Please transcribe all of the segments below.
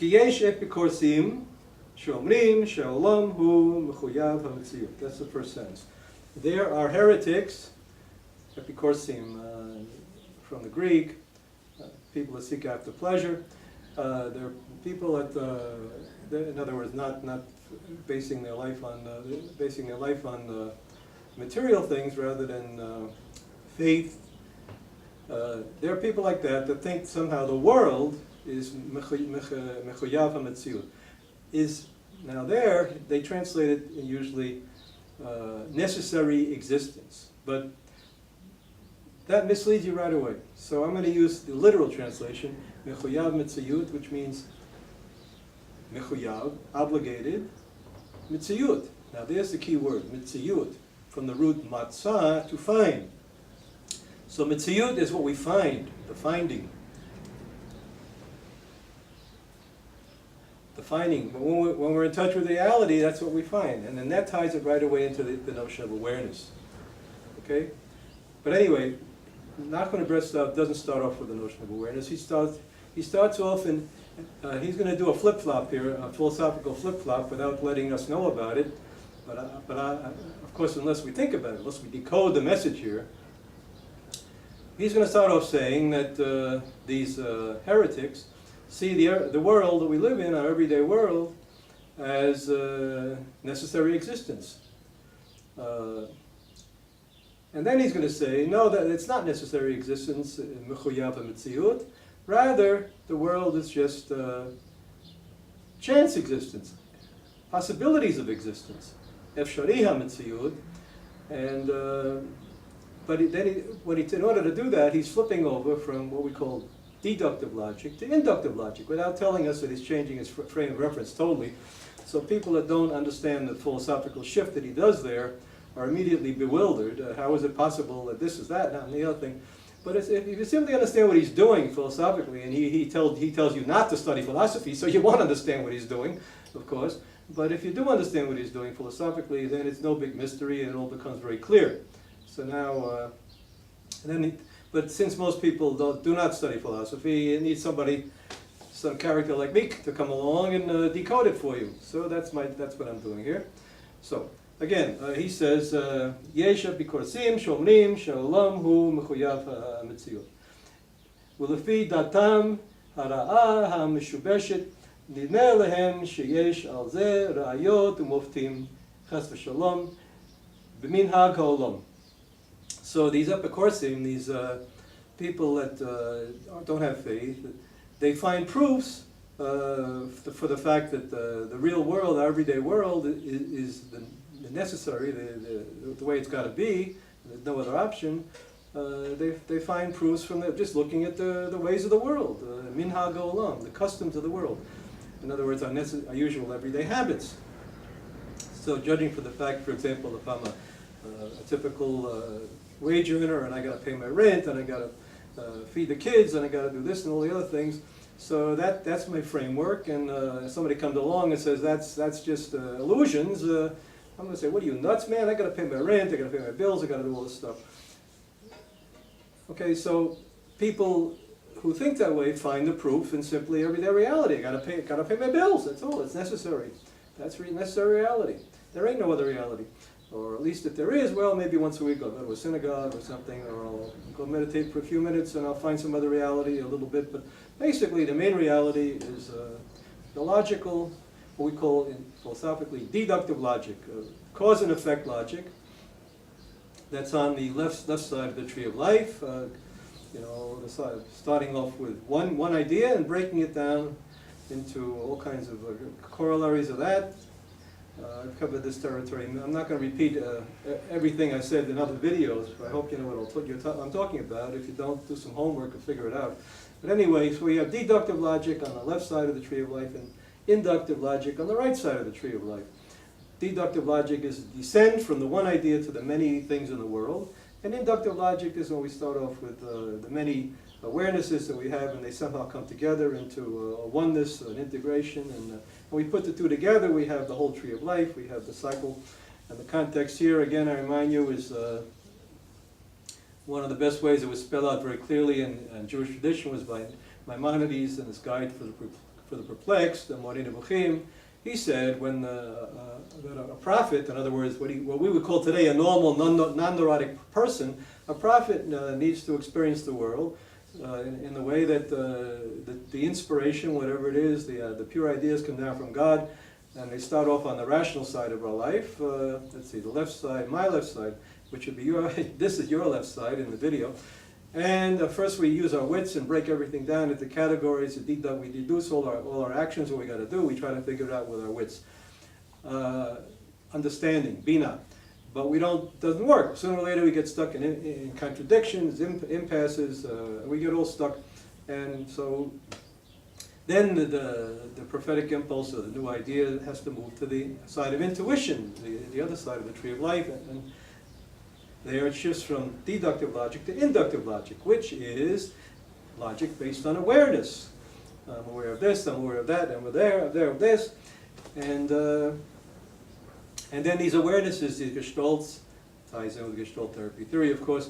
כי יש אפיקורסים שאומרים שהעולם הוא מחויב המציאות. That's the first sentence. There are heretics, epikorsim from the Greek, people that seek after pleasure. There are people that, in other words, not basing their life on material things rather than faith. There are people like that think somehow the world is mechuyav hametziut. Now there, they translate it usually necessary existence, but that misleads you right away. So I'm going to use the literal translation, mechuyav metziut, which means mechuyav, obligated, metziut. Now there's the key word, metziut, from the root matzah, to find. So metziut is what we find, the finding. The finding. When we're in touch with reality, that's what we find. And then that ties it right away into the notion of awareness. Okay? But anyway, Nachman of Breslav doesn't start off with the notion of awareness. He starts off and he's going to do a flip-flop here, a philosophical flip-flop without letting us know about it. But of course, unless we think about it, unless we decode the message here, he's going to start off saying that these heretics see the world that we live in, our everyday world, as necessary existence. And then he's going to say, no, that it's not necessary existence, mechuyav hametziut. Rather, the world is just chance existence, possibilities of existence, efshari hametziut. And in order to do that, he's flipping over from what we call deductive logic to inductive logic, without telling us that he's changing his frame of reference totally. So people that don't understand the philosophical shift that he does there are immediately bewildered. How is it possible that this is that, and the other thing? But if you simply understand what he's doing philosophically, and he tells you not to study philosophy, so you won't understand what he's doing, of course. But if you do understand what he's doing philosophically, then it's no big mystery, and it all becomes very clear. So now, but since most people do not study philosophy, you need some character like me to come along and decode it for you. So that's what I'm doing here. So again, he says, "Yesh bikorsim shomrim she'olam hu mechuyav hametziut. Ulefi datam hara'ah hameshubeshet nidneh lehem sheyesh al zeh ra'ayot umoftim chas v'shalom b'minhag ha'olam." So these epikorsim, these people that don't have faith, they find proofs for the fact that the real world, our everyday world, is the necessary, the way it's got to be. There's no other option. They find proofs from just looking at the ways of the world, minhag ha'olam, the customs of the world. In other words, our usual everyday habits. So judging for the fact, for example, if I'm a typical wage earner and I got to pay my rent and I got to feed the kids and I got to do this and all the other things, so that's my framework. And somebody comes along and says that's just illusions. I'm going to say, what are you, nuts, man? I got to pay my rent, I got to pay my bills, I got to do all this stuff. Okay, so people who think that way find the proof in simply everyday reality. I got to pay my bills. That's all. It's necessary. That's necessary reality. There ain't no other reality. Or at least if there is, well, maybe once a week I'll go to a synagogue or something, or I'll go meditate for a few minutes and I'll find some other reality a little bit. But basically the main reality is the logical, what we call philosophically deductive logic, cause and effect logic. That's on the left side of the tree of life. Starting off with one idea and breaking it down into all kinds of corollaries of that. I've covered this territory. I'm not going to repeat everything I said in other videos. I hope you know what I'm talking about. If you don't, do some homework and figure it out. But anyway, so we have deductive logic on the left side of the tree of life and inductive logic on the right side of the tree of life. Deductive logic is descent from the one idea to the many things in the world. And inductive logic is when we start off with the many awarenesses that we have, and they somehow come together into a oneness, an integration. And when we put the two together, we have the whole tree of life. We have the cycle. And the context here, again, I remind you, is one of the best ways it was spelled out very clearly in Jewish tradition was by Maimonides and his guide for the perplexed, the Morin Nebuchim, he said when that a prophet, in other words, what we would call today a normal, non-neurotic person, a prophet needs to experience the world in the way that the inspiration, whatever it is, the pure ideas come down from God, and they start off on the rational side of our life. Let's see, the left side, my left side, which would be this is your left side in the video. And first we use our wits and break everything down into categories. We deduce all our actions, what we got to do. We try to figure it out with our wits. Understanding, bina. But doesn't work. Sooner or later we get stuck in contradictions, impasses, we get all stuck. And so then the prophetic impulse or the new idea has to move to the side of intuition, the other side of the tree of life. And there it shifts from deductive logic to inductive logic, which is logic based on awareness. I'm aware of this, I'm aware of that, I'm aware of this. And then these awarenesses, these gestalts, ties in with Gestalt therapy theory, of course,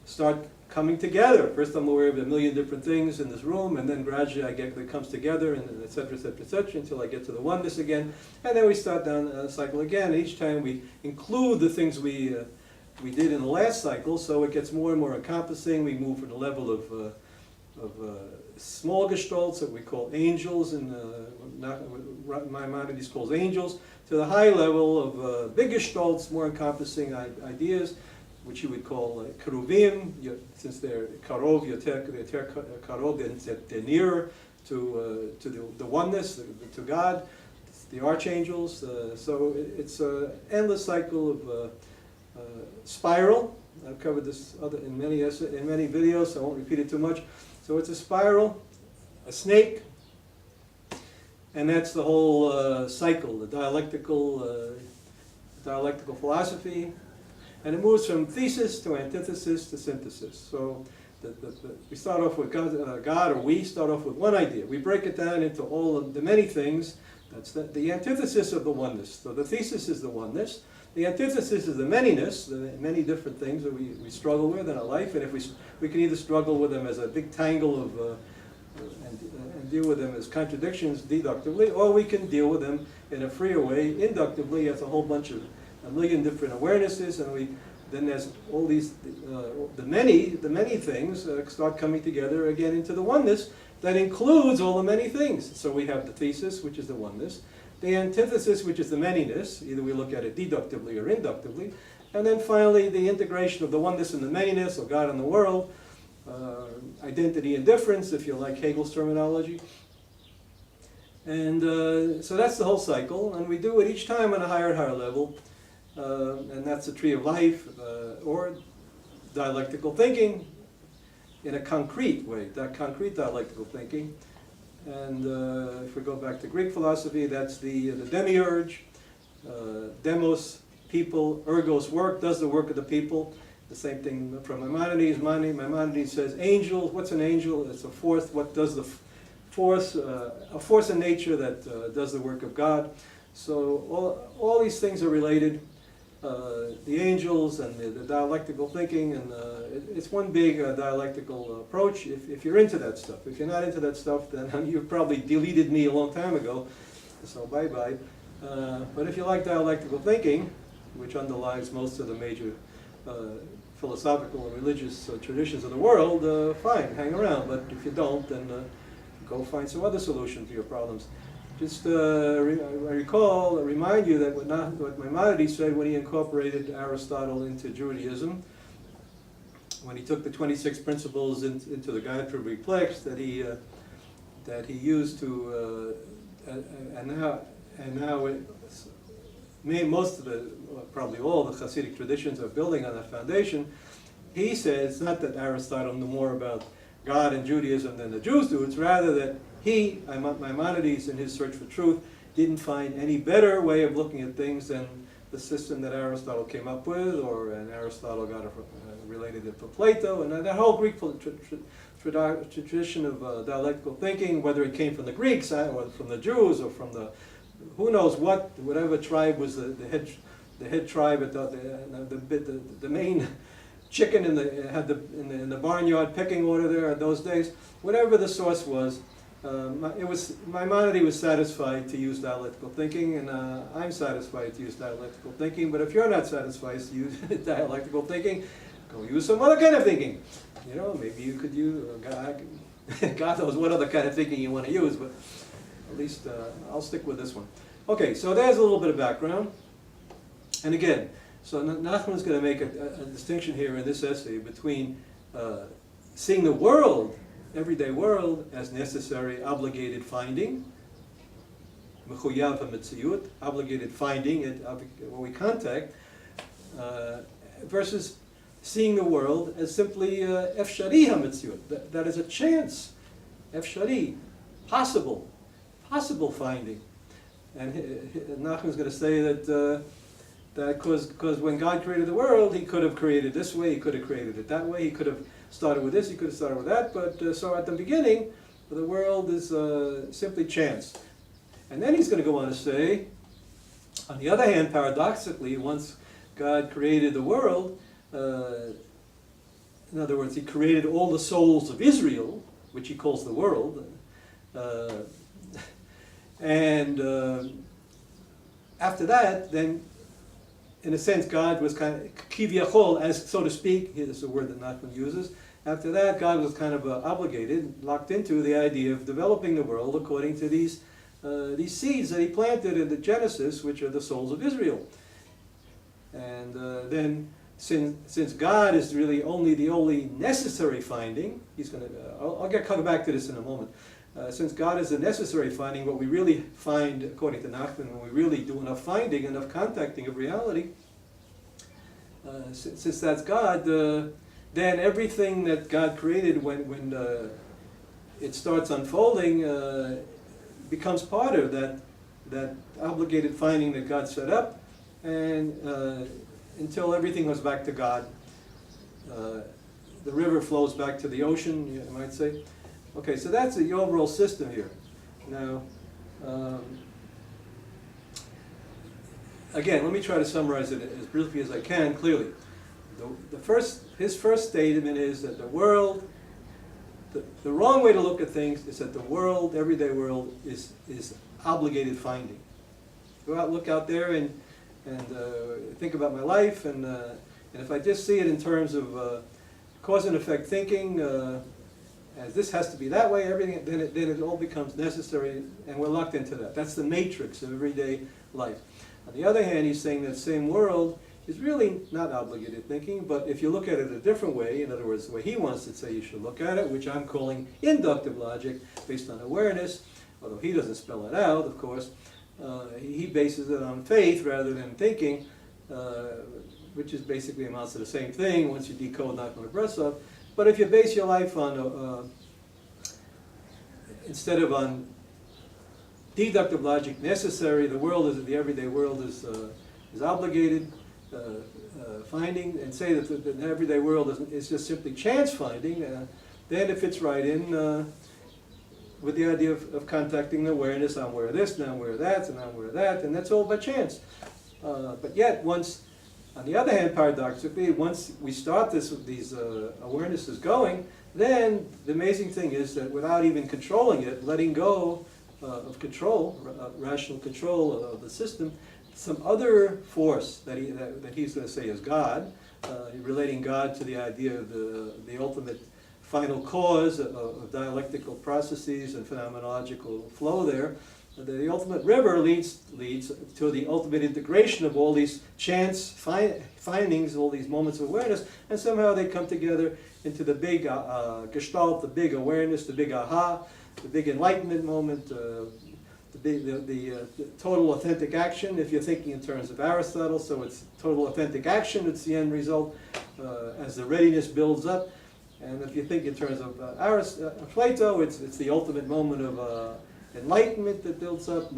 start coming together. First I'm aware of a million different things in this room, and then gradually it comes together, and et cetera, until I get to the oneness again. And then we start down a cycle again. And each time we include the things we did in the last cycle, so it gets more and more encompassing. We move from the level of small gestalts that we call angels, and Maimonides calls angels, to the high level of big gestalts, more encompassing ideas, which you would call keruvim, since they're karov, they're karov, they're nearer to the oneness, to God, the archangels. So it's an endless cycle of spiral. I've covered this in many videos, so I won't repeat it too much. So it's a spiral, a snake, and that's the whole cycle, the dialectical philosophy. And it moves from thesis to antithesis to synthesis. So we start off with God, or we start off with one idea. We break it down into all of the many things. That's the antithesis of the oneness. So the thesis is the oneness. The antithesis is the manyness, the many different things that we struggle with in our life. And if we can either struggle with them as a big tangle of and deal with them as contradictions deductively, or we can deal with them in a freer way, inductively, as a million different awarenesses, and then there's all these, the many things start coming together again into the oneness that includes all the many things. So we have the thesis, which is the oneness, the antithesis, which is the manyness, either we look at it deductively or inductively, and then finally the integration of the oneness and the manyness, or God and the world, identity and difference, if you like Hegel's terminology. And so that's the whole cycle, and we do it each time on a higher and higher level. And that's the tree of life, or dialectical thinking in a concrete way, that concrete dialectical thinking. And if we go back to Greek philosophy, that's the demiurge, demos, people, ergos, work, does the work of the people. The same thing from Maimonides. Maimonides says angel, what's an angel? It's a force, what does the force, a force in nature that does the work of God. So all these things are related. The angels and the dialectical thinking, and it's one big dialectical approach. If you're into that stuff, if you're not into that stuff, then you've probably deleted me a long time ago, so bye-bye. But if you like dialectical thinking, which underlies most of the major philosophical and religious traditions of the world, fine, hang around. But if you don't, then go find some other solution to your problems. Just remind you that what Maimonides said when he incorporated Aristotle into Judaism, when he took the 26 principles into the Guide for Perplexed, that he used to, and now most of the, probably all the Hasidic traditions are building on that foundation. He said it's not that Aristotle knew more about God and Judaism than the Jews do, it's rather that he, Maimonides, in his search for truth, didn't find any better way of looking at things than the system that Aristotle came up with, and Aristotle got related it from Plato, and that whole Greek tradition of dialectical thinking, whether it came from the Greeks or from the Jews or from the who knows whatever tribe was the head tribe at the main chicken in the barnyard pecking order there in those days, whatever the source was. Maimonides was satisfied to use dialectical thinking, and I'm satisfied to use dialectical thinking, but if you're not satisfied to use dialectical thinking, go use some other kind of thinking. You know, maybe you could use, God knows what other kind of thinking you want to use, but at least I'll stick with this one. Okay, so there's a little bit of background. And again, so Nachman's going to make a distinction here in this essay between seeing the world, everyday world, as necessary, obligated finding, mechuyav ha-metziyut, obligated finding, what we contact, versus seeing the world as simply efshari ha-metziyut, that is a chance, efshari, possible finding. And Nachman's going to say that because when God created the world, He could have created this way, He could have created it that way, He could have started with this, He could have started with that, but so at the beginning, the world is simply chance. And then he's going to go on to say, on the other hand, paradoxically, once God created the world, in other words, He created all the souls of Israel, which He calls the world, and after that, then, in a sense, God was kind of kivyachol, as so to speak. Here's the word that Nachman uses. After that, God was kind of obligated, locked into the idea of developing the world according to these seeds that He planted in the Genesis, which are the souls of Israel. And then, since God is really the only necessary finding, He's going to. I'll come back to this in a moment. Since God is a necessary finding, what we really find, according to Nachman, when we really do enough finding, enough contacting of reality, since that's God, then everything that God created, when it starts unfolding, becomes part of that obligated finding that God set up, and until everything goes back to God. The river flows back to the ocean, you might say. Okay, so that's the overall system here. Now, again, let me try to summarize it as briefly as I can, clearly. His first statement is that the world, the wrong way to look at things is that the world, everyday world, is obligated finding. Go out, look out there, and think about my life, and if I just see it in terms of cause and effect thinking, as this has to be that way, everything, then it all becomes necessary, and we're locked into that. That's the matrix of everyday life. On the other hand, he's saying that same world is really not obligated thinking, but if you look at it a different way, in other words, the way he wants to say you should look at it, which I'm calling inductive logic based on awareness, although he doesn't spell it out, of course, he bases it on faith rather than thinking, which is basically amounts to the same thing once you decode Nachman of Breslav. But if you base your life on, instead of on deductive logic necessary, the everyday world is obligated finding, and say that the everyday world is just simply chance finding, then it fits right in with the idea of contacting the awareness. I'm aware of this, now I'm aware of that, and I'm aware of that, and that's all by chance. But yet, on the other hand, paradoxically, once we start these awarenesses going, then the amazing thing is that without even controlling it, letting go of control, rational control of the system, some other force that he's going to say is God, relating God to the idea of the ultimate final cause of dialectical processes and phenomenological flow there. The ultimate river leads to the ultimate integration of all these chance findings, all these moments of awareness, and somehow they come together into the big gestalt, the big awareness, the big aha, the big enlightenment moment, the total authentic action. If you're thinking in terms of Aristotle, so it's total authentic action, it's the end result as the readiness builds up. And if you think in terms of Plato, it's the ultimate moment of enlightenment that builds up.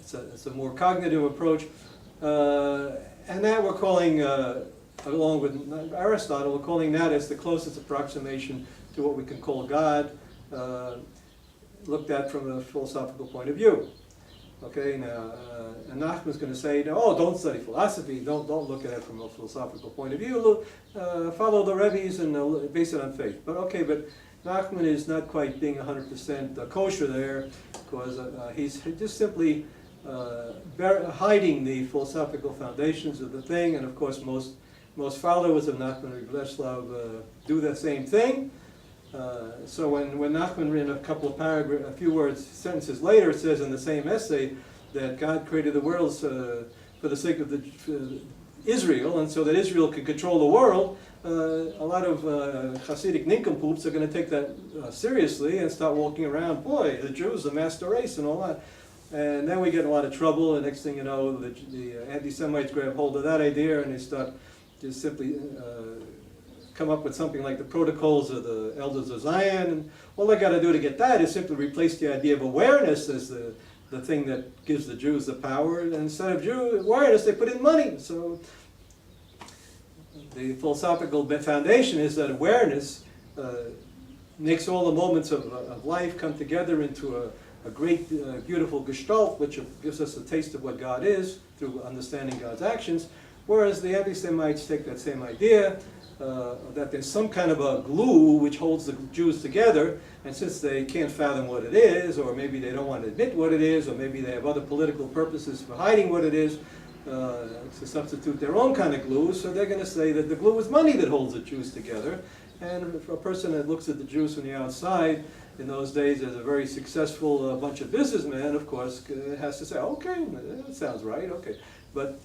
It's a more cognitive approach, and that we're calling, along with Aristotle, we're calling that as the closest approximation to what we can call God, looked at from a philosophical point of view. Okay, now, and Nachman's going to say, oh, don't study philosophy, don't look at it from a philosophical point of view, follow the Rebbe's and base it on faith. But okay, but Nachman is not quite being 100% kosher there, because he's just simply hiding the philosophical foundations of the thing, and of course most followers of Nachman of Breslav do the same thing. So when Nachman, in a couple of paragraphs, a few words, sentences later, says in the same essay that God created the world for the sake of Israel, and so that Israel could control the world, a lot of Hasidic nincompoops are going to take that seriously and start walking around, boy, the Jews, the master race and all that. And then we get in a lot of trouble, and next thing you know, the anti-Semites grab hold of that idea and they start just simply come up with something like the protocols of the elders of Zion. And all they got to do to get that is simply replace the idea of awareness as the thing that gives the Jews the power. And instead of awareness, they put in money. So the philosophical foundation is that awareness makes all the moments of life come together into a great, beautiful gestalt, which gives us a taste of what God is through understanding God's actions. Whereas the anti-Semites take that same idea, that there's some kind of a glue which holds the Jews together, and since they can't fathom what it is, or maybe they don't want to admit what it is, or maybe they have other political purposes for hiding what it is, to substitute their own kind of glue, so they're going to say that the glue is money that holds the Jews together. And for a person that looks at the Jews from the outside, in those days as a very successful bunch of businessmen, of course, has to say, okay, that sounds right, okay. But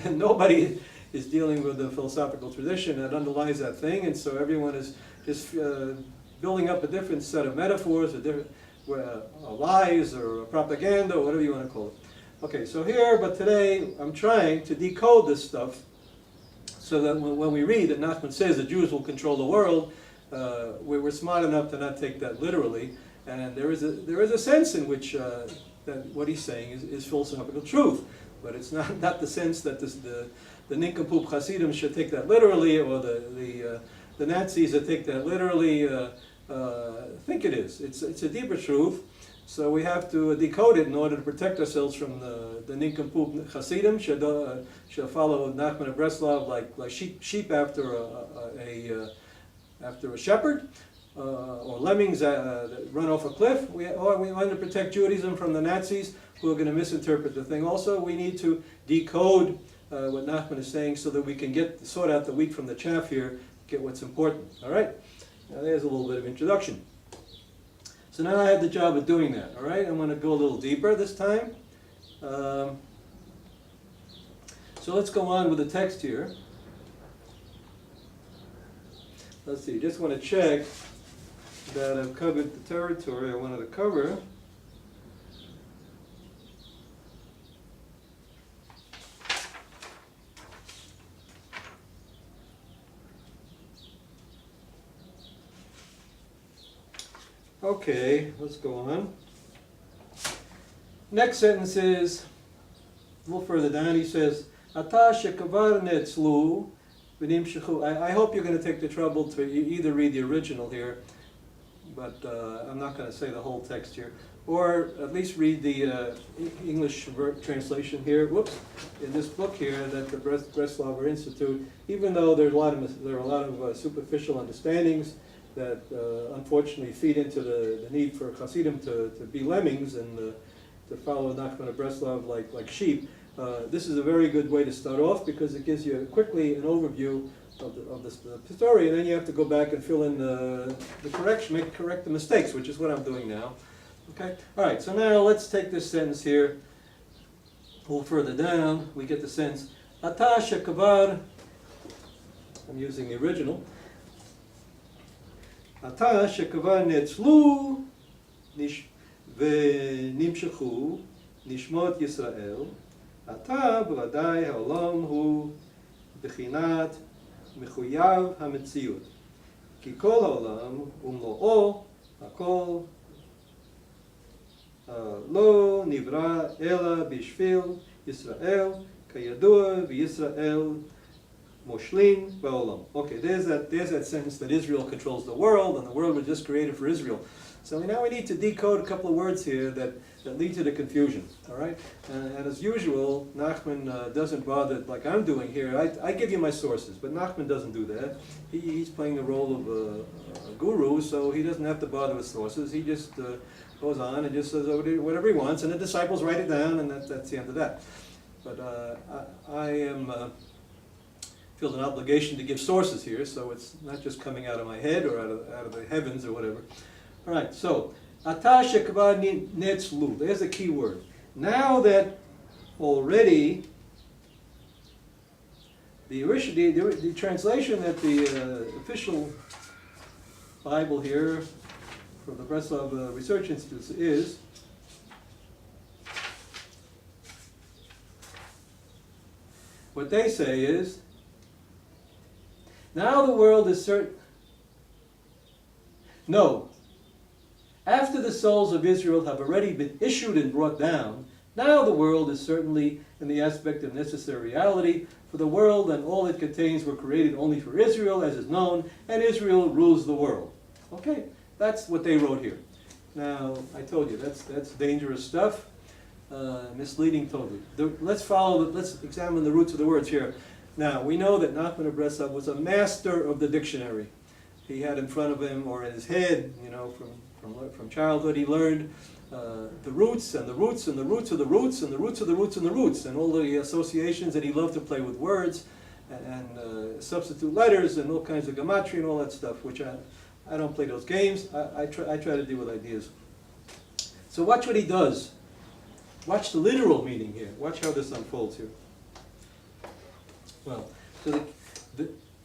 nobody is dealing with the philosophical tradition that underlies that thing, and so everyone is just building up a different set of metaphors, a different lies or propaganda, or whatever you want to call it. Okay, so here, but today, I'm trying to decode this stuff so that when we read that Nachman says the Jews will control the world, we're smart enough to not take that literally, and there is a sense in which that what he's saying is philosophical truth, but it's not the sense that the nincompoop Hasidim should take that literally, or the Nazis that take that literally think it is. It's a deeper truth. So we have to decode it in order to protect ourselves from the nincompoop Hasidim should follow Nachman of Breslav like sheep after a shepherd, or lemmings that run off a cliff. We want to protect Judaism from the Nazis who are going to misinterpret the thing. Also, we need to decode what Nachman is saying so that we can sort out the wheat from the chaff here, get what's important. All right? Now there's a little bit of introduction. So now I have the job of doing that, all right? I'm going to go a little deeper this time. So let's go on with the text here. Let's see, just want to check that I've covered the territory I wanted to cover. Okay, let's go on. Next sentence is, a little further down, he says, Ata shekavar netzlu v'nimshechu. I hope you're going to take the trouble to either read the original here, but I'm not going to say the whole text here, or at least read the English translation here. Whoops, in this book here that the Breslav Institute, even though there are a lot of superficial understandings that unfortunately feed into the need for Hasidim to be lemmings and to follow Nachman of Breslav like sheep. This is a very good way to start off because it gives you quickly an overview of the story, and then you have to go back and fill in the correction, correct the mistakes, which is what I'm doing now. Okay. All right. So now let's take this sentence here. A little further down, we get the sentence Ata shekavar. I'm using the original. Ata shekavar netzlu ונמשכו נשמות ישראל, עתה בוודאי העולם הוא בחינת מחויב המציאות. כי כל העולם ומלואו, הכל לא נברא אלא בשביל ישראל, כידוע וישראל מושלים בעולם. Okay, there's that sentence that Israel controls the world and the world was just created for Israel. So now we need to decode a couple of words here that lead to the confusion, all right? And as usual, Nachman doesn't bother, like I'm doing here. I give you my sources, but Nachman doesn't do that. He's playing the role of a guru, so he doesn't have to bother with sources. He just goes on and just says whatever he wants, and the disciples write it down, and that's the end of that. But I feel an obligation to give sources here, so it's not just coming out of my head or out of the heavens or whatever. All right, so Ata shekva netzlu. There's a key word. Now that already the translation that the official Bible here from the Breslav Research Institute is what they say is, now the world is certain. No. After the souls of Israel have already been issued and brought down, now the world is certainly in the aspect of necessary reality, for the world and all it contains were created only for Israel, as is known, and Israel rules the world. Okay, that's what they wrote here. Now, I told you, that's dangerous stuff, misleading totally. Let's examine the roots of the words here. Now, we know that Nachman of Breslav was a master of the dictionary. He had in front of him, or in his head, you know, from childhood, he learned the roots and the roots and the roots of the roots and the roots of the roots and the roots and all the associations, and he loved to play with words and substitute letters and all kinds of gematria and all that stuff, which I don't play those games. I try to deal with ideas. So watch what he does. Watch the literal meaning here. Watch how this unfolds here. Well, so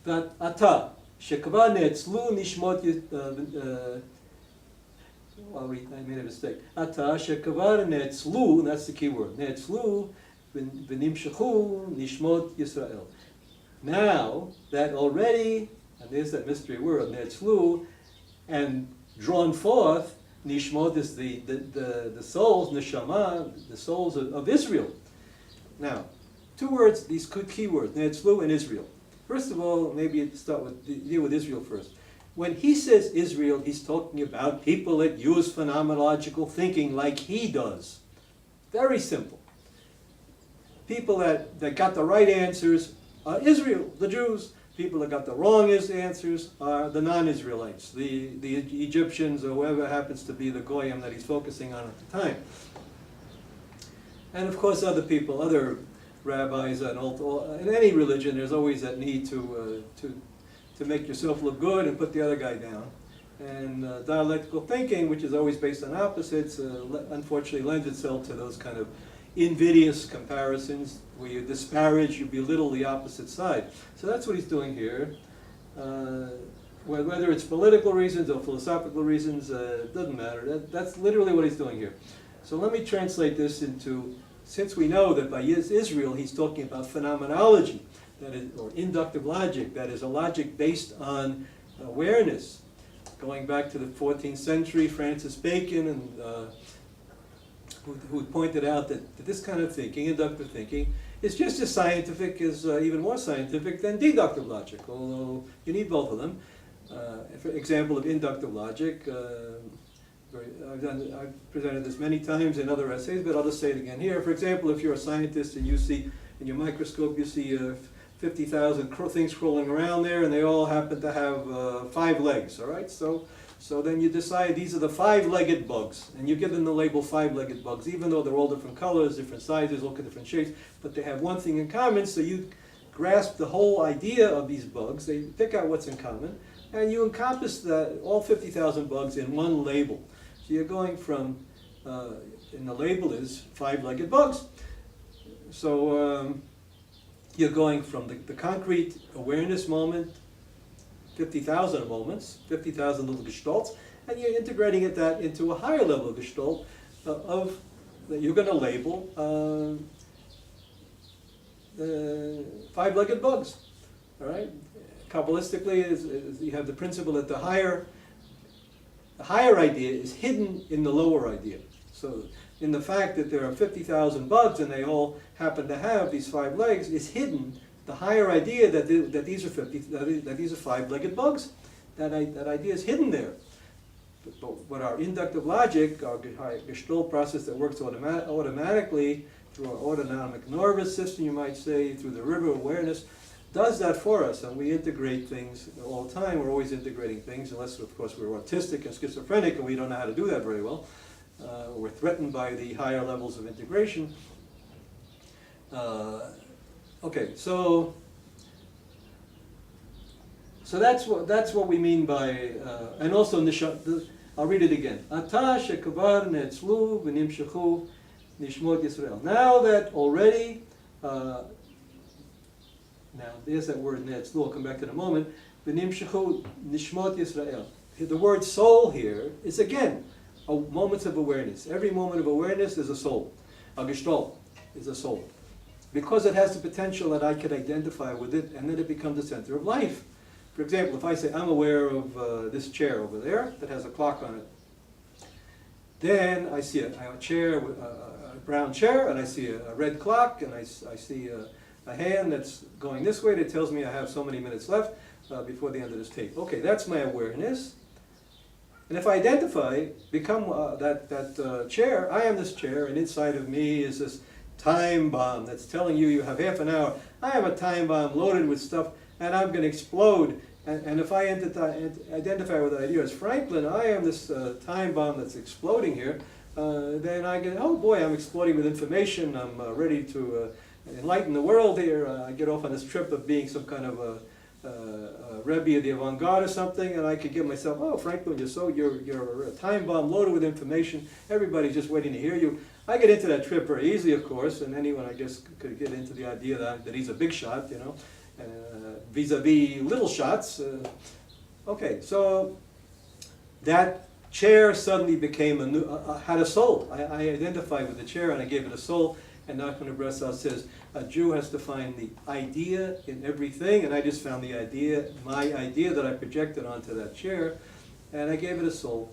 that ata shekva netzlu nishmot. I made a mistake. Ata shekva netzlu, that's the key word. Netzlu v'nimshechu nishmot Yisrael. Now that already, and there's that mystery word, netzlu, and drawn forth, nishmot is the souls, neshama, the souls of Israel. Now, two words, these key words, netzlu and Israel. First of all, maybe deal with Israel first. When he says Israel, he's talking about people that use phenomenological thinking like he does. Very simple. People that got the right answers are Israel, the Jews. People that got the wrong answers are the non-Israelites, the Egyptians, or whoever happens to be the goyim that he's focusing on at the time. And of course other people, other rabbis, and in any religion there's always that need to make yourself look good and put the other guy down. And dialectical thinking, which is always based on opposites, unfortunately lends itself to those kind of invidious comparisons where you disparage, you belittle the opposite side. So that's what he's doing here. Whether it's political reasons or philosophical reasons, it doesn't matter. That's literally what he's doing here. So let me translate this into, since we know that by Israel he's talking about phenomenology, that is, or inductive logic, that is a logic based on awareness. Going back to the 14th century, Francis Bacon, and who pointed out that this kind of thinking, inductive thinking, is just as scientific, even more scientific than deductive logic, although you need both of them. For example of inductive logic, I've presented this many times in other essays, but I'll just say it again here. For example, if you're a scientist and you see, in your microscope, you see 50,000 things crawling around there, and they all happen to have 5 legs, all right? So then you decide these are the 5-legged bugs, and you give them the label 5-legged bugs, even though they're all different colors, different sizes, all different shapes, but they have one thing in common, so you grasp the whole idea of these bugs, they pick out what's in common, and you encompass all 50,000 bugs in one label. So you're going from, and the label is 5-legged bugs. So you're going from the concrete awareness moment, 50,000 moments, 50,000 little gestalts, and you're integrating that into a higher level of gestalt that you're going to label 5-legged bugs. All right. Kabbalistically, you have the principle that the higher idea is hidden in the lower idea. So, in the fact that there are 50,000 bugs and they all happen to have these 5 legs, is hidden the higher idea that these are 5-legged bugs. That idea is hidden there. But our inductive logic, our gestalt process that works automatically through our autonomic nervous system, you might say, through the river awareness, does that for us, and we integrate things all the time. We're always integrating things, unless, of course, we're autistic and schizophrenic, and we don't know how to do that very well. We're threatened by the higher levels of integration. Okay, so that's what we mean by, and also I'll read it again. Ata shekavar netzlu v'nimshechu nishmot Yisrael. Now that already, now there's that word netzlu. I'll come back to it in a moment. V'nimshechu nishmot Yisrael. The word soul here is again moments of awareness. Every moment of awareness is a soul. A gestalt is a soul, because it has the potential that I could identify with it, and then it becomes the center of life. For example, if I say I'm aware of this chair over there that has a clock on it, then I see a chair, a brown chair, and I see a red clock, and I see a hand that's going this way that tells me I have so many minutes left before the end of this tape. Okay, that's my awareness. And if I identify, become that chair, I am this chair, and inside of me is this time bomb that's telling you you have half an hour. I have a time bomb loaded with stuff, and I'm going to explode. And if I identify with the idea as Franklin, I am this time bomb that's exploding here, then I get, oh boy, I'm exploding with information. I'm ready to enlighten the world here. I get off on this trip of being some kind of a Rebbe of the avant-garde or something, and I could give myself, oh, Franklin, you're a time bomb loaded with information. Everybody's just waiting to hear you. I get into that trip very easily, of course, and anyone, I guess, could get into the idea that he's a big shot, you know, vis-a-vis little shots. Okay, so that chair suddenly became had a soul. I identified with the chair, and I gave it a soul. And Nachman of Breslav says, a Jew has to find the idea in everything, and I just found the idea, my idea that I projected onto that chair, and I gave it a soul.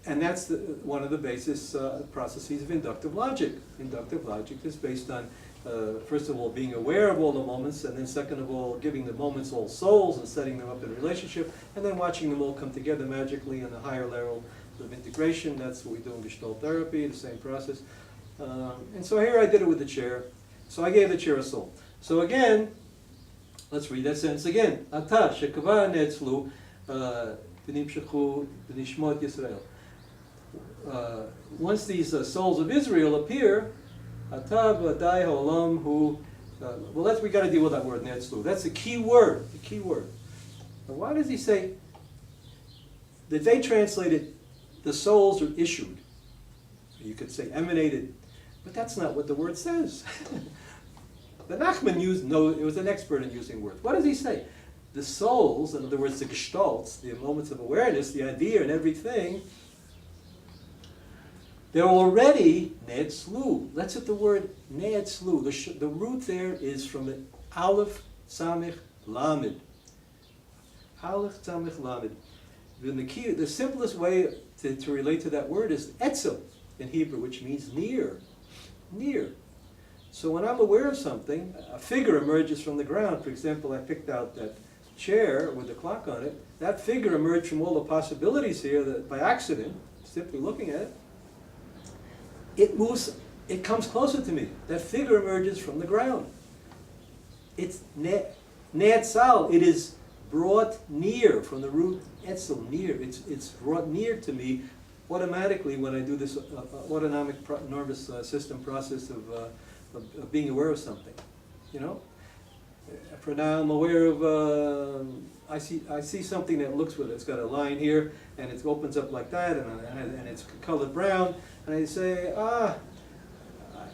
And that's one of the basis processes of inductive logic. Inductive logic is based on, first of all, being aware of all the moments, and then second of all, giving the moments all souls and setting them up in a relationship, and then watching them all come together magically in a higher level of integration. That's what we do in gestalt therapy, the same process. And so here I did it with the chair. So I gave the chair a soul. So again, let's read that sentence again. Ata shekava netzlu v'nimshechu v'nishmot Yisrael. Once these souls of Israel appear, Ata v'adai ha'olam hu. Well, we got to deal with that word netzlu. That's the key word. The key word. Now, why does he say that they translated the souls are issued? You could say emanated. But that's not what the word says. The Nachman it was an expert in using words. What does he say? The souls, in other words, the gestalts, the moments of awareness, the idea and everything, they're already ne'etzlu. Let's at the word ne'etzlu. The root there is from the aleph samich lamed. Aleph samich lamed. The simplest way to relate to that word is etzel in Hebrew, which means near. Near. So when I'm aware of something, a figure emerges from the ground. For example, I picked out that chair with the clock on it. That figure emerged from all the possibilities here that by accident, simply looking at it. It moves, it comes closer to me. That figure emerges from the ground. It's ne'etzal. It is brought near from the root etzel, near. It's brought near to me automatically when I do this autonomic nervous system process of being aware of something. You know? For now I'm aware of, I see something that looks with it. It's got a line here, and it opens up like that, and it's colored brown, and I say,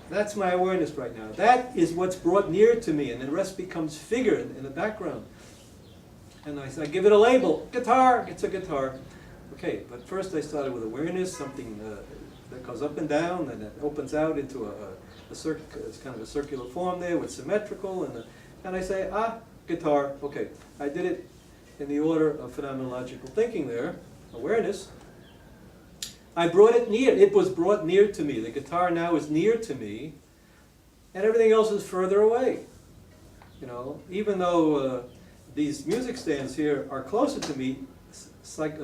that's my awareness right now. That is what's brought near to me, and the rest becomes figure in the background. And I give it a label, guitar, it's a guitar. Okay, but first I started with awareness, something that goes up and down, and it opens out into it's kind of a circular form there with symmetrical, and I say, guitar. Okay, I did it in the order of phenomenological thinking there, awareness. I brought it near. It was brought near to me. The guitar now is near to me, and everything else is further away. You know, even though these music stands here are closer to me, It's like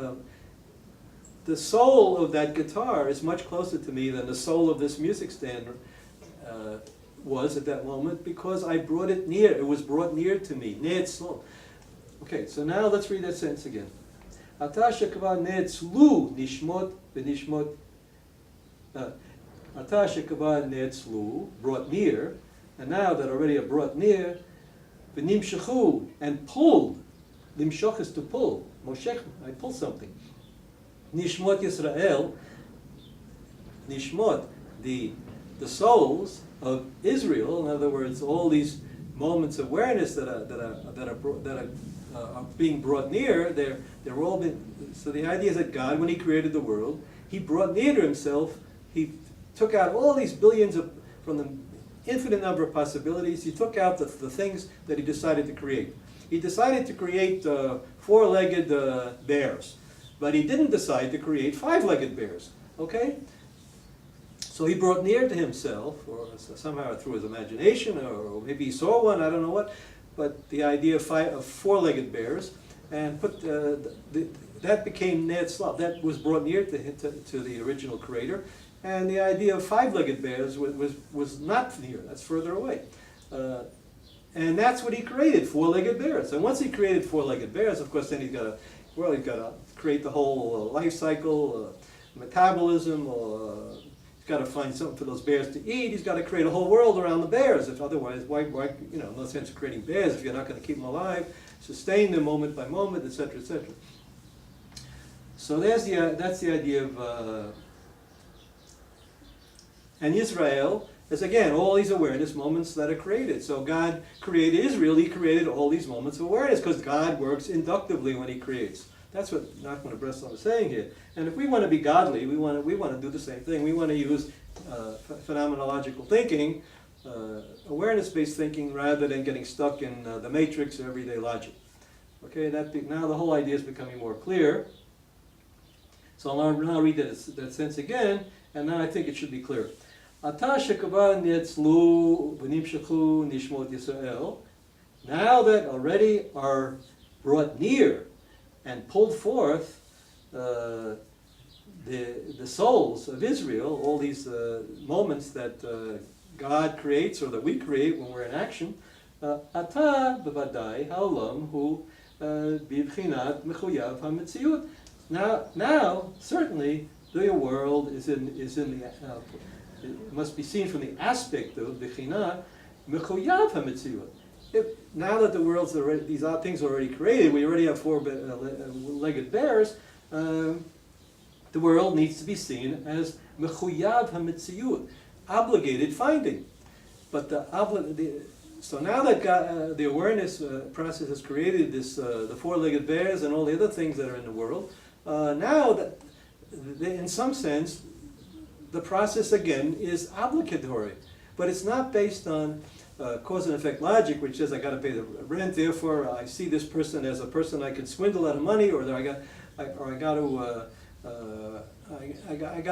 the soul of that guitar is much closer to me than the soul of this music stand was at that moment, because I brought it near. It was brought near to me. Ne'etzlo. Okay, so now let's read that sentence again. Ata shekava ne'etzlu nishmot v'nishmot. Ata shekava ne'etzlu, brought near, and now that already are brought near, v'nimshechu, and pulled. Limshoch is to pull. Moshech, I pull something. Nishmot Yisrael, Nishmot, the souls of Israel. In other words, all these moments of awareness that are being brought near. They're all been. So the idea is that God, when He created the world, He brought near to Himself. He took out all these billions from the infinite number of possibilities. He took out the things that He decided to create. He decided to create four-legged bears, but He didn't decide to create five-legged bears. Okay? So He brought near to Himself, or somehow through His imagination, or maybe He saw one, I don't know what, but the idea of four-legged bears, and put that became Ne'etzlav. That was brought near to the original creator, and the idea of five-legged bears was not near. That's further away. And that's what He created, four-legged bears. And once He created four-legged bears, of course, then He's got to create the whole life cycle, metabolism, or He's got to find something for those bears to eat. He's got to create a whole world around the bears. If otherwise, why no sense of creating bears if you're not going to keep them alive, sustain them moment by moment, etc., etc. So that's the idea of, and Israel is again all these awareness moments that are created. So God created Israel. He created all these moments of awareness because God works inductively when He creates. That's what Nachman of Breslav is saying here. And if we want to be godly, we want to do the same thing. We want to use phenomenological thinking, awareness-based thinking, rather than getting stuck in the matrix of everyday logic. Okay, now the whole idea is becoming more clear. So I'll now read that sense again, and now I think it should be clear. Ata shekava ne'etzlu v'nimshechu nishmot Yisrael. Now that already are brought near and pulled forth the souls of Israel, all these moments that God creates or that we create when we're in action. Ata b'vadai ha'olam hu b'bchinat mechuyav ha'metziut. Now, certainly, the world is in the it must be seen from the aspect of b'chinat mechuyav ha'metziut. Now that the world's already, these things are already created, we already have four-legged bears. The world needs to be seen as mechuyav ha'metziut, obligated finding. But so now that the awareness process has created the four-legged bears and all the other things that are in the world, now that in some sense the process again is obligatory, but it's not based on cause and effect logic, which says I got to pay the rent, therefore I see this person as a person I can swindle out of money, or I got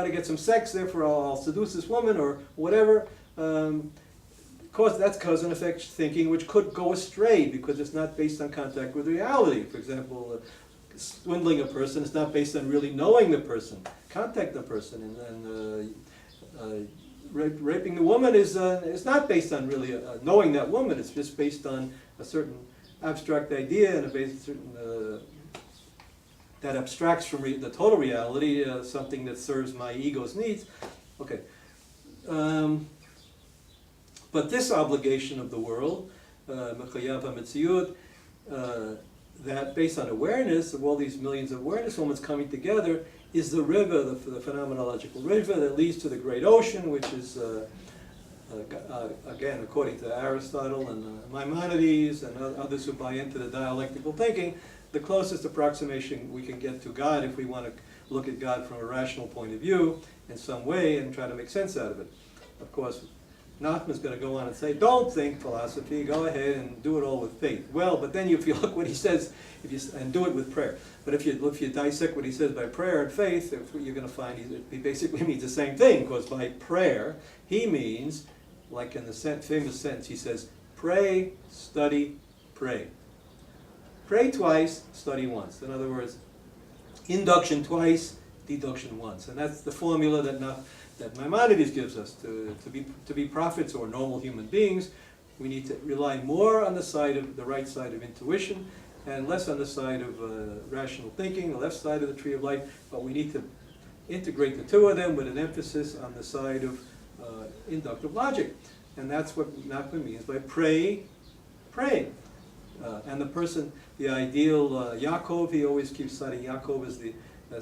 to get some sex, therefore I'll seduce this woman, or whatever. That's cause and effect thinking, which could go astray because it's not based on contact with reality. For example, swindling a person is not based on really knowing the person, contact the person, and raping the woman is not based on really knowing that woman. It's just based on a certain abstract idea and a certain that abstracts from the total reality, something that serves my ego's needs. Okay. But this obligation of the world, mechayav ha'metziut, that based on awareness of all these millions of awareness moments coming together, is the river, the phenomenological river that leads to the great ocean, which is, again, according to Aristotle and Maimonides and others who buy into the dialectical thinking, the closest approximation we can get to God if we want to look at God from a rational point of view in some way and try to make sense out of it. Of course, Nachman's going to go on and say, don't think philosophy, go ahead and do it all with faith. Well, but then if you look what he says, and do it with prayer. But if you dissect what he says by prayer and faith, you're going to find he basically means the same thing, because by prayer, he means, like in the famous sentence, he says, pray, study, pray. Pray twice, study once. In other words, induction twice, deduction once. And that's the formula that Maimonides gives us. To be prophets or normal human beings, we need to rely more on the right side of intuition and less on the side of rational thinking, the left side of the tree of life, but we need to integrate the two of them with an emphasis on the side of inductive logic. And that's what Nachman means by praying. And the person, the ideal Yaakov, he always keeps citing Yaakov as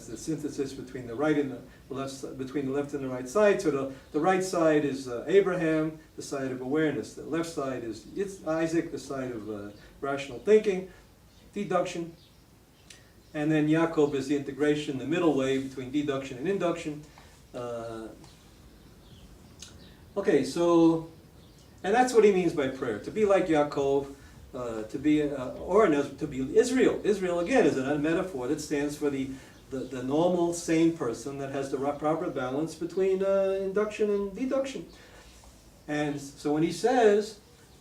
the synthesis between the right and the left, between the left and the right side. So the right side is Abraham, the side of awareness. The left side is Isaac, the side of rational thinking, deduction. And then Yaakov is the integration, the middle way between deduction and induction. Okay, so, and that's what he means by prayer. To be like Yaakov, to be Israel. Israel, again, is a metaphor that stands for the normal, sane person that has the proper balance between induction and deduction. And so when he says,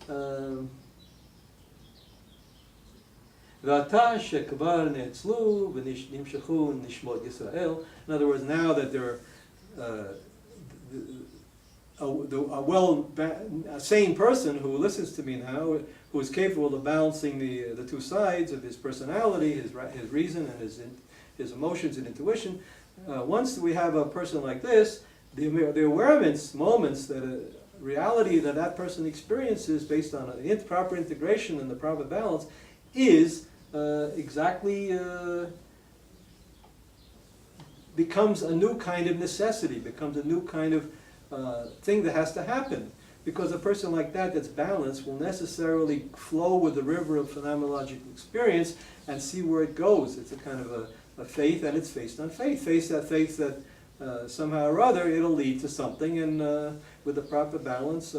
in other words, now that there are a sane person who listens to me now, who is capable of balancing the two sides of his personality, his reason and his emotions and intuition. Once we have a person like this, the awareness moments that reality that person experiences based on a proper integration and the proper balance is becomes a new kind of necessity, becomes a new kind of thing that has to happen. Because a person like that's balanced will necessarily flow with the river of phenomenological experience and see where it goes. It's a kind of a faith, and it's based on faith. Faith that somehow or other it'll lead to something, and with the proper balance.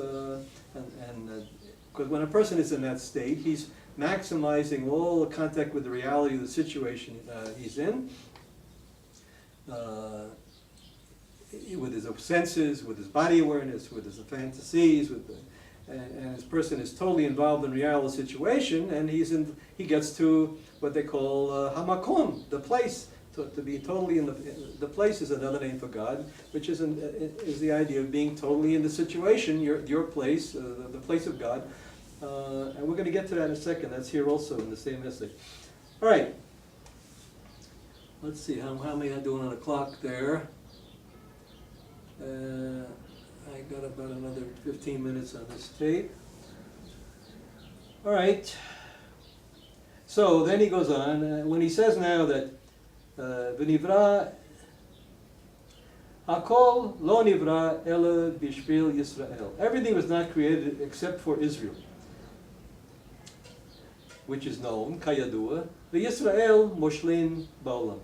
Because when a person is in that state, he's maximizing all the contact with the reality of the situation he's in. With his senses, with his body awareness, with his fantasies, and this person is totally involved in reality situation, and he gets to what they call hamakom, the place. To be totally in the place is another name for God, which is the idea of being totally in the situation, your place, the place of God. And we're going to get to that in a second. That's here also in the same essay. All right. Let's see, how am I doing on the clock there? I got about another 15 minutes on this tape. All right. So then he goes on, when he says now that v'nivra hakol lo nivra ela bishvil Yisrael. Everything was not created except for Israel, which is known, kayadua, v'Yisrael moshlin ba'olam.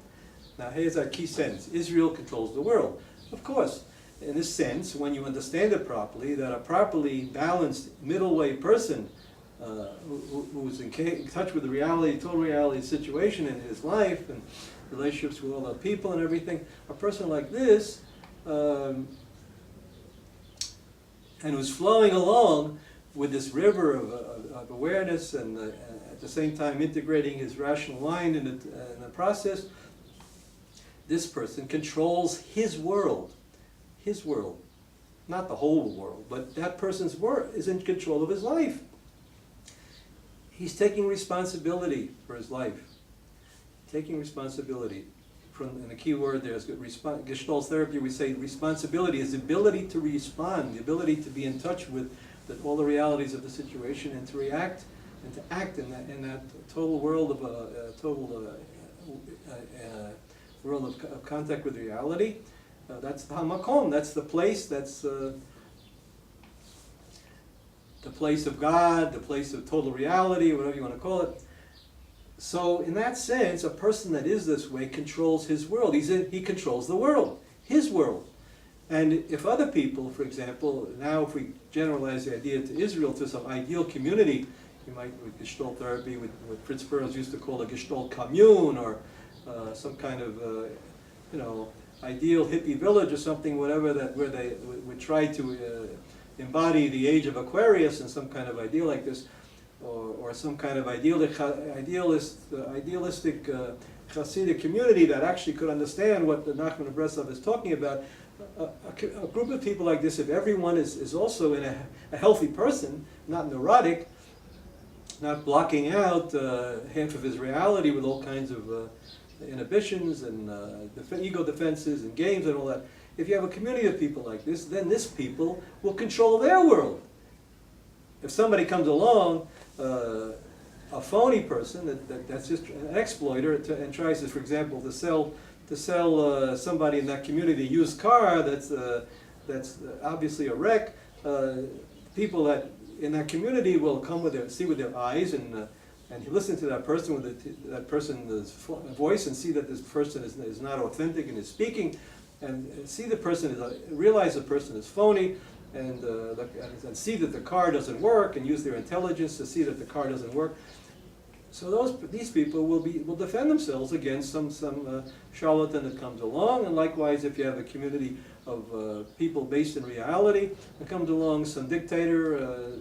Now here's our key sentence. Israel controls the world. Of course, in this sense, when you understand it properly, that a properly balanced middle way person who's in touch with the reality, total reality situation in his life and relationships with all other people and everything, a person like this, and who's flowing along with this river of awareness and at the same time integrating his rational mind in the process, this person controls his world. His world, not the whole world, but that person's world is in control of his life. He's taking responsibility for his life. Taking responsibility. And the key word there is gestalt therapy. We say responsibility is the ability to respond, the ability to be in touch with all the realities of the situation and to react and to act in that total world of world of contact with reality. That's the hamakom, that's the place, that's the place of God, the place of total reality, whatever you want to call it. So in that sense, a person that is this way controls his world. He controls the world, his world. And if other people, for example, now if we generalize the idea to Israel, to some ideal community, you might, with gestalt therapy, with what Fritz Perls used to call a gestalt commune, or some kind of, ideal hippie village or something, whatever, where they would try to embody the age of Aquarius and some kind of idea like this. or some kind of idealistic Hasidic community that actually could understand what the Nachman of Breslav is talking about, a group of people like this, if everyone is also in a healthy person, not neurotic, not blocking out half of his reality with all kinds of inhibitions and ego defenses and games and all that. If you have a community of people like this, then this people will control their world. If somebody comes along, a phony person that's just an exploiter and tries to, for example, to sell somebody in that community a used car that's obviously a wreck, people that in that community will come see with their eyes and listen to that person with that person's voice and see that this person is not authentic in his speaking, and see the person realize the person is phony, and see that the car doesn't work, and use their intelligence to see that the car doesn't work. So these people will defend themselves against some charlatan that comes along, and likewise if you have a community of people based in reality, there comes along some dictator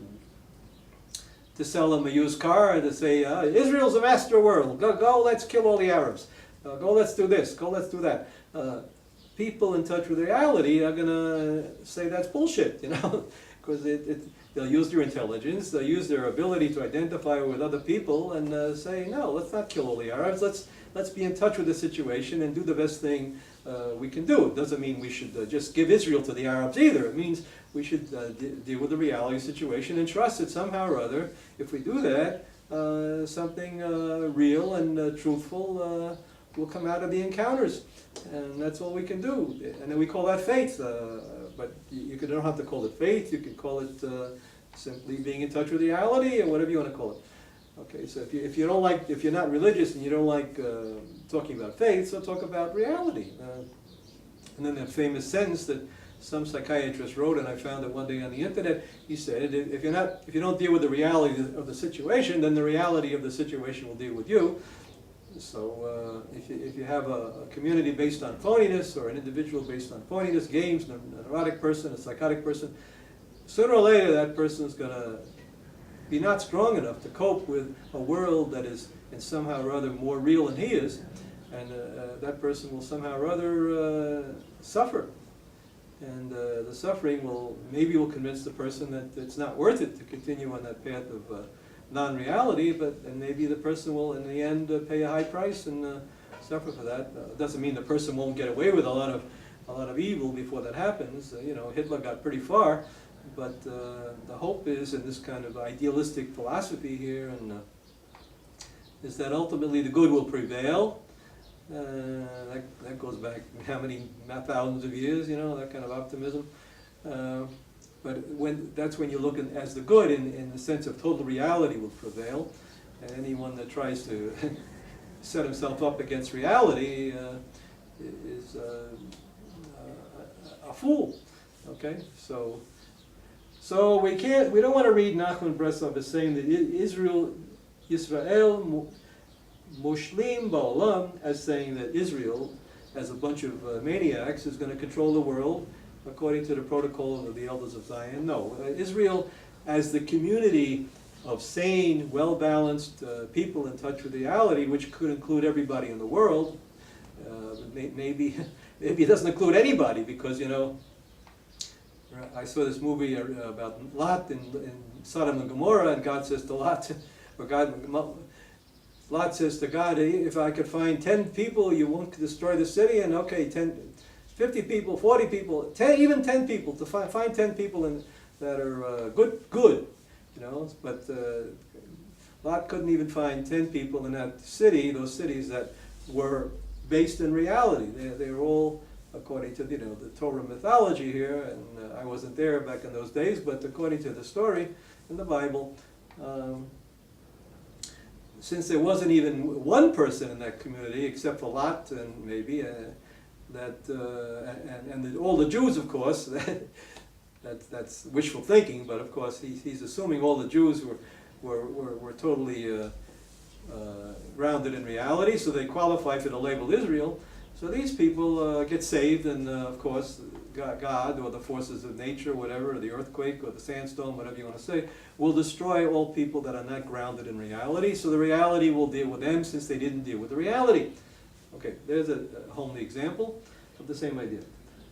to sell them a used car and to say, Israel's a master world, go let's kill all the Arabs, go let's do this, go let's do that. People in touch with reality are going to say that's bullshit, because they'll use their intelligence, they'll use their ability to identify with other people and say, no, let's not kill all the Arabs, let's be in touch with the situation and do the best thing we can do. It doesn't mean we should just give Israel to the Arabs either. It means we should deal with the reality situation and trust that somehow or other, if we do that, something real and truthful will come out of the encounters. And that's all we can do. And then we call that faith. But you don't have to call it faith. You can call it simply being in touch with reality, or whatever you want to call it. Okay, so if you're not religious and you don't like talking about faith, so talk about reality. And then that famous sentence that some psychiatrist wrote, and I found it one day on the internet. He said, if you don't deal with the reality of the situation, then the reality of the situation will deal with you. So if you have a community based on phoniness, or an individual based on phoniness, games, a neurotic person, a psychotic person, sooner or later that person is going to be not strong enough to cope with a world that is in somehow or other more real than he is, and that person will somehow or other suffer. And the suffering will convince the person that it's not worth it to continue on that path of non-reality, and maybe the person will in the end pay a high price and suffer for that. It doesn't mean the person won't get away with a lot of evil before that happens. Hitler got pretty far, but the hope is in this kind of idealistic philosophy here, and is that ultimately the good will prevail. That goes back how many thousands of years, that kind of optimism. But that's when you look as the good in the sense of total reality will prevail. And anyone that tries to set himself up against reality is a fool. Okay, so we don't want to read Nachman of Breslav as saying that Israel Moshlim Ba'olam, as saying that Israel, as a bunch of maniacs, is going to control the world according to the protocol of the elders of Zion. No, Israel as the community of sane, well-balanced people in touch with reality, which could include everybody in the world. Maybe it doesn't include anybody, because I saw this movie about Lot in Sodom and Gomorrah, and God says to Lot, Lot says to God, if I could find 10 people, you won't destroy the city, and okay, 50 people, 40 people, even 10 people, to find 10 people that are good, but Lot couldn't even find 10 people in that city, those cities that were based in reality. They were all, according to the Torah mythology here, and I wasn't there back in those days, but according to the story in the Bible, since there wasn't even one person in that community except for Lot and maybe all the Jews, of course, that's wishful thinking, but of course he's assuming all the Jews were totally grounded in reality, so they qualify for the label Israel. So these people get saved, and of course, God or the forces of nature, whatever, or the earthquake or the sandstorm, whatever you want to say, will destroy all people that are not grounded in reality. So the reality will deal with them since they didn't deal with the reality. Okay, there's a homely example of the same idea.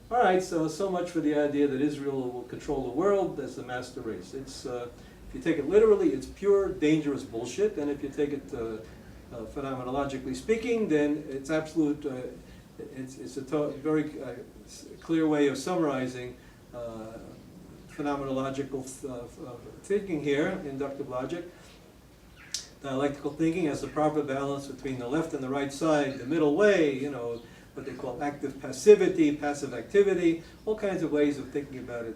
All right, so much for the idea that Israel will control the world as the master race. It's if you take it literally, it's pure dangerous bullshit, and if you take it phenomenologically speaking, then it's absolute. It's a very clear way of summarizing phenomenological thinking here, inductive logic. Dialectical thinking has the proper balance between the left and the right side, the middle way, you know, what they call active passivity, passive activity, all kinds of ways of thinking about it.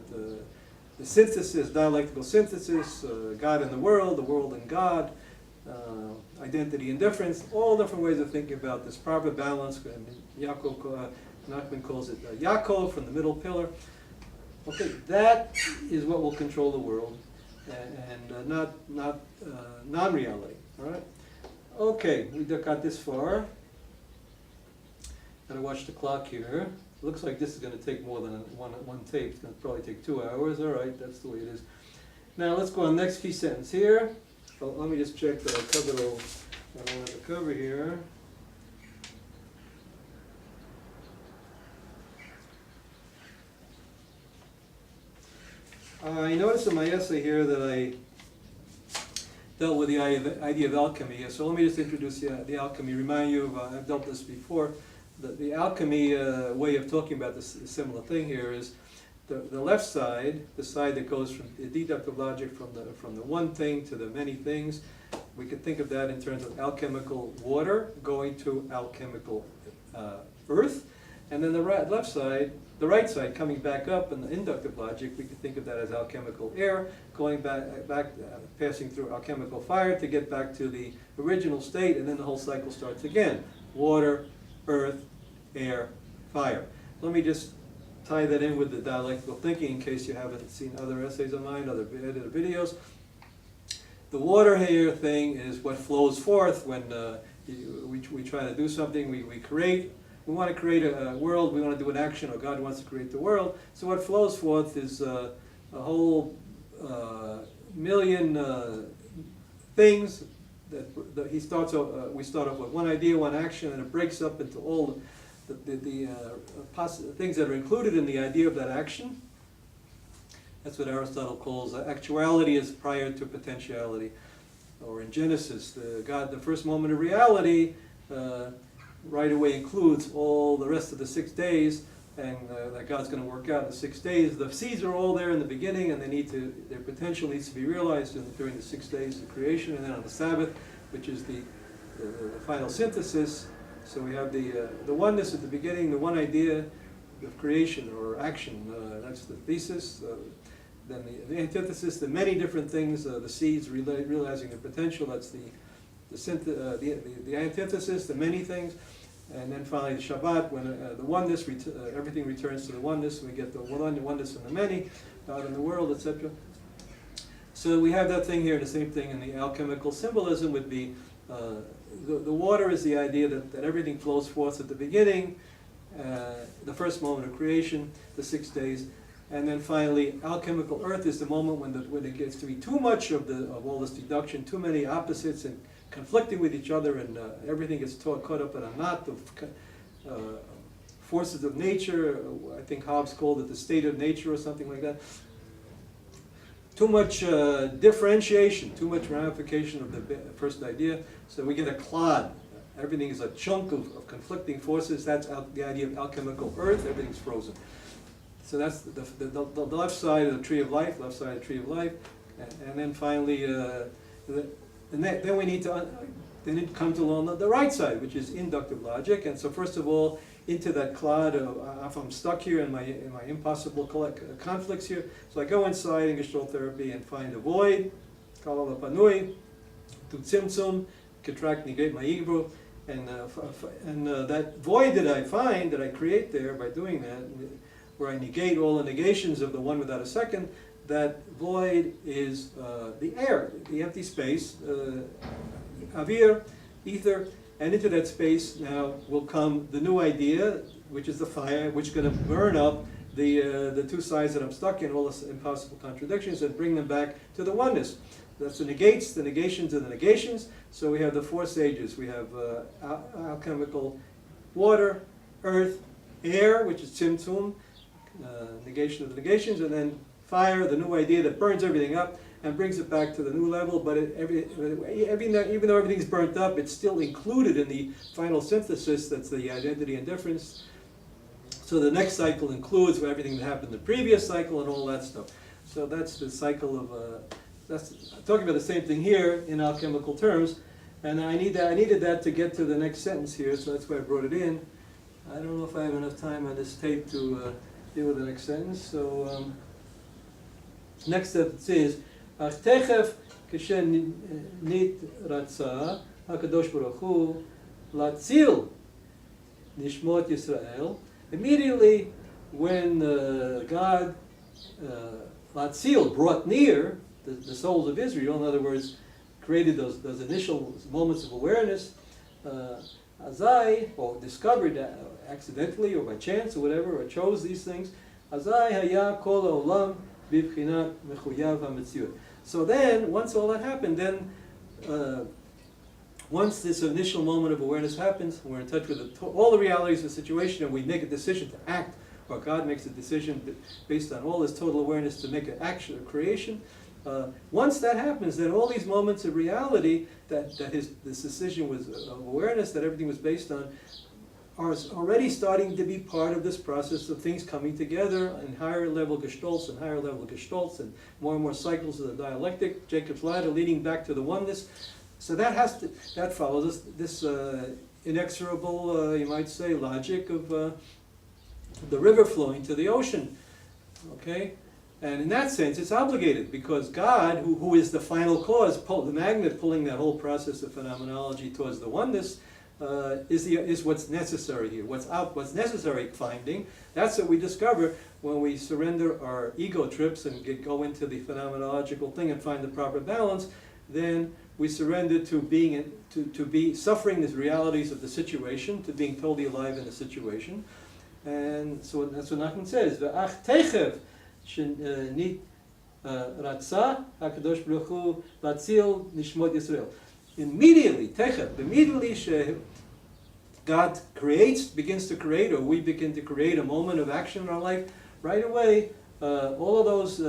The synthesis, dialectical synthesis, God and the world and God, identity and difference, all different ways of thinking about this proper balance. Nachman calls it Yaakov, from the middle pillar. Okay, that is what will control the world, and not non-reality. All right. Okay, we got this far. Gotta watch the clock here. Looks like this is going to take more than one tape. It's going to probably take 2 hours. All right, that's the way it is. Now let's go on the next key sentence here. So let me just check that I covered all I want to cover here. I noticed in my essay here that I dealt with the idea of alchemy. So let me just introduce the alchemy. Remind you of, I've dealt this before. The alchemy way of talking about this similar thing here is the left side, the side that goes from the deductive logic from the one thing to the many things. We could think of that in terms of alchemical water going to alchemical earth, and then the left side, the right side coming back up in the inductive logic. We could think of that as alchemical air going back passing through alchemical fire to get back to the original state, and then the whole cycle starts again. Water, earth, air, fire. Let me just tie that in with the dialectical thinking in case you haven't seen other essays of mine, other videos. The water here thing is what flows forth when we try to do something, we create. We want to create a world, we want to do an action, or God wants to create the world. So what flows forth is a whole million things that he starts. We start off with one idea, one action, and it breaks up into all the things that are included in the idea of that action. That's what Aristotle calls actuality is prior to potentiality. Or in Genesis, the first moment of reality right away includes all the rest of the 6 days, and that God's going to work out in the 6 days. The seeds are all there in the beginning, and their potential needs to be realized during the 6 days of creation, and then on the Sabbath, which is the final synthesis. So we have the oneness at the beginning, the one idea of creation or action. That's the thesis. Then the antithesis, the many different things, the seeds realizing their potential. That's the antithesis, the many things. And then finally the Shabbat, when the oneness, everything returns to the oneness, we get the oneness and the many, God and the world, etc. So we have that thing here, the same thing in the alchemical symbolism would be, the water is the idea that everything flows forth at the beginning, the first moment of creation, the 6 days, and then finally alchemical earth is the moment when it gets to be too much of all this deduction, too many opposites and conflicting with each other, and everything gets caught up in a knot of forces of nature. I think Hobbes called it the state of nature or something like that. Too much differentiation, too much ramification of the first idea, so we get a clod. Everything is a chunk of conflicting forces. That's the idea of alchemical earth. Everything's frozen. So that's the left side of the tree of life, and then finally then we need to then it comes along the right side, which is inductive logic. And so first of all, into that cloud of if I'm stuck here in my impossible conflicts here, so I go inside in gestalt therapy and find a void, kala panui, to tzimtzum, contract, negate my ego, and that void that I find, that I create there by doing that, where I negate all the negations of the one without a second, that void is the air, the empty space, avir, ether, And into that space now will come the new idea, which is the fire, which is going to burn up the two sides that I'm stuck in, all the impossible contradictions, and bring them back to the oneness. That's the negates, the negations, and the negations. So we have the four stages. We have alchemical water, earth, air, which is tzimtzum, negation of the negations, and then fire, the new idea that burns everything up and brings it back to the new level. But even though everything's burnt up, it's still included in the final synthesis. That's the identity and difference. So the next cycle includes everything that happened in the previous cycle and all that stuff. So that's the cycle of, that's talking about the same thing here in alchemical terms. And I needed that to get to the next sentence here, so that's why I brought it in. I don't know if I have enough time on this tape to deal with the next sentence. So next sentence is, Ach techef kishen nit ratza hakadosh baruch hu latzil nishmot Yisrael. Immediately, when God, Latzil, brought near the souls of Israel, in other words, created those initial moments of awareness, Azai, or discovered accidentally or by chance or whatever, or chose these things, Azai haya kol olam bibchinat mechuyav hametziut. So then, once all that happened, then once this initial moment of awareness happens, we're in touch with all the realities of the situation, and we make a decision to act, or God makes a decision based on all this total awareness to make an action, a creation. Once that happens, then all these moments of reality this decision was of awareness that everything was based on are already starting to be part of this process of things coming together in higher level gestalts and higher level gestalts and more cycles of the dialectic, Jacob's ladder leading back to the oneness. So that follows this inexorable, you might say, logic of the river flowing to the ocean. Okay, and in that sense, it's obligated because God, who is the final cause, the magnet pulling that whole process of phenomenology towards the oneness, is what's necessary here. What's necessary finding. That's what we discover when we surrender our ego trips and go into the phenomenological thing and find the proper balance. Then we surrender to be suffering the realities of the situation, to being totally alive in the situation. And so that's what Nachman says. V'ach techev shenit ratza hakadosh baruch hu latzil nishmot Yisrael. Immediately, techev, immediately God begins to create, or we begin to create a moment of action in our life, right away, all of those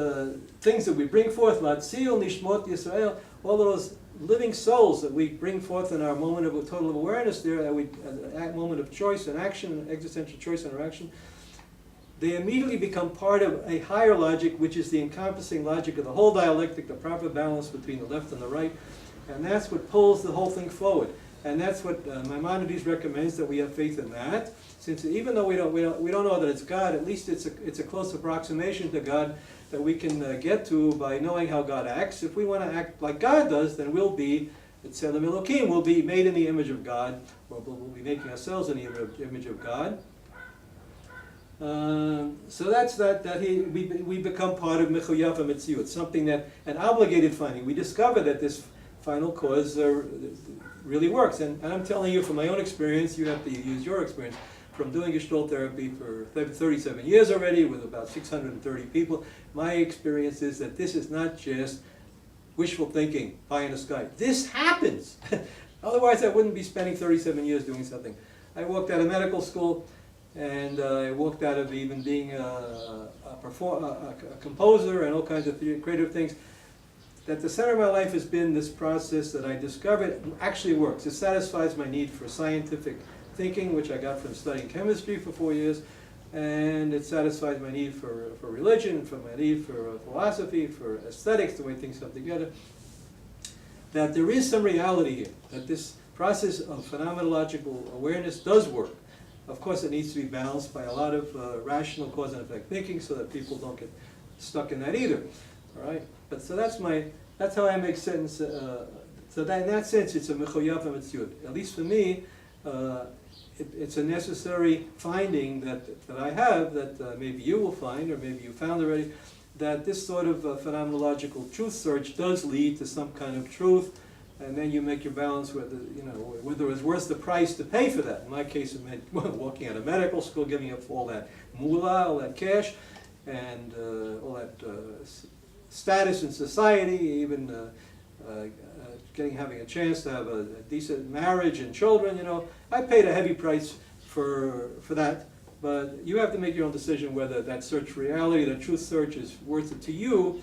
things that we bring forth, latzil nishmot Yisrael, all of those living souls that we bring forth in our moment of total awareness there, that moment of choice and action, existential choice and action, they immediately become part of a higher logic, which is the encompassing logic of the whole dialectic, the proper balance between the left and the right, and that's what pulls the whole thing forward. And that's what Maimonides recommends, that we have faith in that. Since even though we don't know that it's God, at least it's a close approximation to God that we can get to by knowing how God acts. If we want to act like God does, then we'll be, it's Tzelem Elokim, we'll be made in the image of God, or we'll be making ourselves in the image of God. So that's we become part of Mechuyav HaMetziut, something that, an obligated finding. We discover that this final cause really works. And I'm telling you from my own experience, you have to use your experience, from doing gestalt therapy for 37 years already with about 630 people. My experience is that this is not just wishful thinking, pie in the sky. This happens. Otherwise I wouldn't be spending 37 years doing something. I walked out of medical school, and I walked out of even being a composer and all kinds of creative things. That the center of my life has been this process that I discovered actually works. It satisfies my need for scientific thinking, which I got from studying chemistry for 4 years, and it satisfies my need for religion, for my need for philosophy, for aesthetics, the way things come together. That there is some reality here, that this process of phenomenological awareness does work. Of course, it needs to be balanced by a lot of rational cause and effect thinking, so that people don't get stuck in that either. All right, but so that's how I make sense. So that in that sense, it's a mechuyav hametziut. At least for me, it's a necessary finding that I have, that maybe you will find, or maybe you found already, that this sort of phenomenological truth search does lead to some kind of truth and then you make your balance whether, you know, whether it was worth the price to pay for that. In my case, it meant walking out of medical school, giving up all that moolah, all that cash, and all that status in society, even having a chance to have a decent marriage and children. You know, I paid a heavy price for that. But you have to make your own decision whether that search for reality, that truth search, is worth it to you.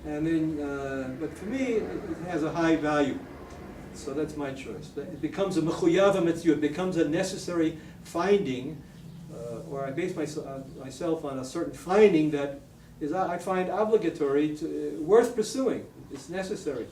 And then, but for me, it has a high value. So that's my choice. It becomes a mechuyav hametziut. It becomes a necessary finding, or I base myself on a certain finding that is, I find obligatory, worth pursuing. It's necessary.